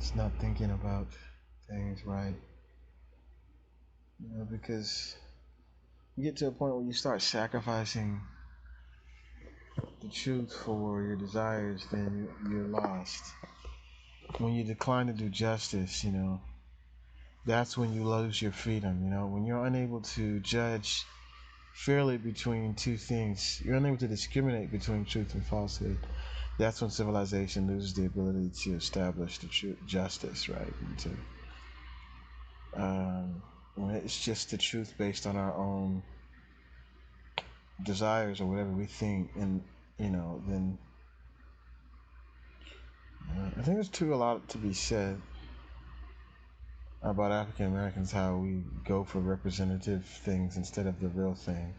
It's not thinking about things right. Because you get to a point where you start sacrificing the truth for your desires, then you're lost. When you decline to do justice, that's when you lose your freedom. When you're unable to judge fairly between two things, you're unable to discriminate between truth and falsehood. That's when civilization loses the ability to establish the true justice, right? And when it's just the truth based on our own desires or whatever we think, and then I think there's too a lot to be said about African Americans, how we go for representative things instead of the real thing.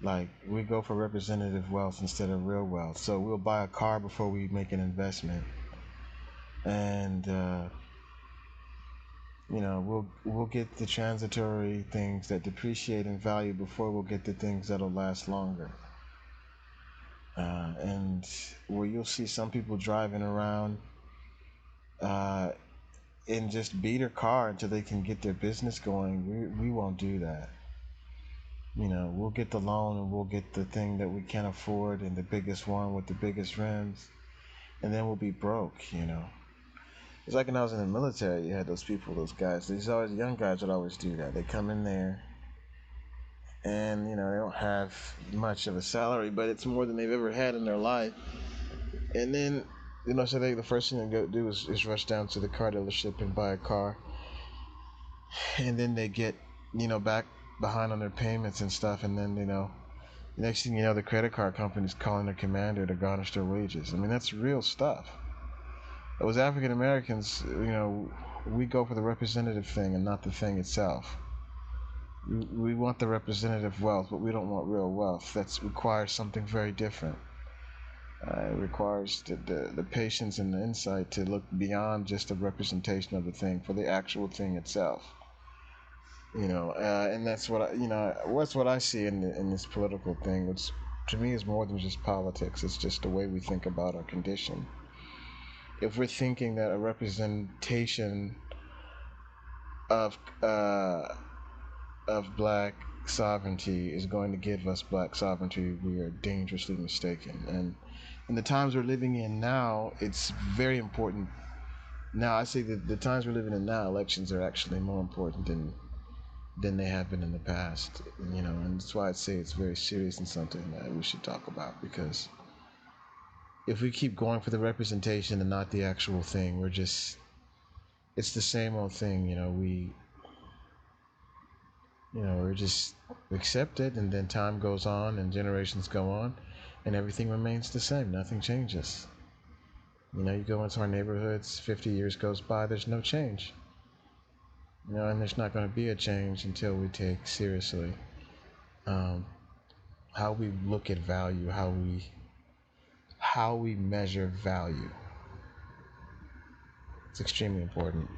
Like, we go for representative wealth instead of real wealth. So we'll buy a car before we make an investment, and we'll get the transitory things that depreciate in value before we'll get the things that'll last longer. And where you'll see some people driving around uh, in just beat a car until they can get their business going, we won't do that. We'll get the loan and we'll get the thing that we can't afford and the biggest one with the biggest rims, and then we'll be broke. It's like when I was in the military, you had those people, those guys, these always young guys would always do that. They come in there and they don't have much of a salary, but it's more than they've ever had in their life. And then so the first thing they go do is rush down to the car dealership and buy a car, and then they get back behind on their payments and stuff, and then next thing you know, the credit card company's calling their commander to garnish their wages. I mean, that's real stuff. It was African Americans, we go for the representative thing and not the thing itself. We want the representative wealth, but we don't want real wealth. That requires something very different. It requires the patience and the insight to look beyond just a representation of the thing for the actual thing itself. And that's what that's what I see in this political thing, which to me is more than just politics. It's just the way we think about our condition. If we're thinking that a representation of black sovereignty is going to give us black sovereignty, we are dangerously mistaken. And in the times we're living in now, it's very important. Now, I say that the times we're living in now, elections are actually more important than they have been in the past. And that's why I say it's very serious and something that we should talk about, because if we keep going for the representation and not the actual thing, it's the same old thing. We're just accept it, and then time goes on and generations go on and everything remains the same. Nothing changes. You go into our neighborhoods, 50 years goes by, there's no change. And there's not going to be a change until we take seriously how we look at value, how we measure value. It's extremely important.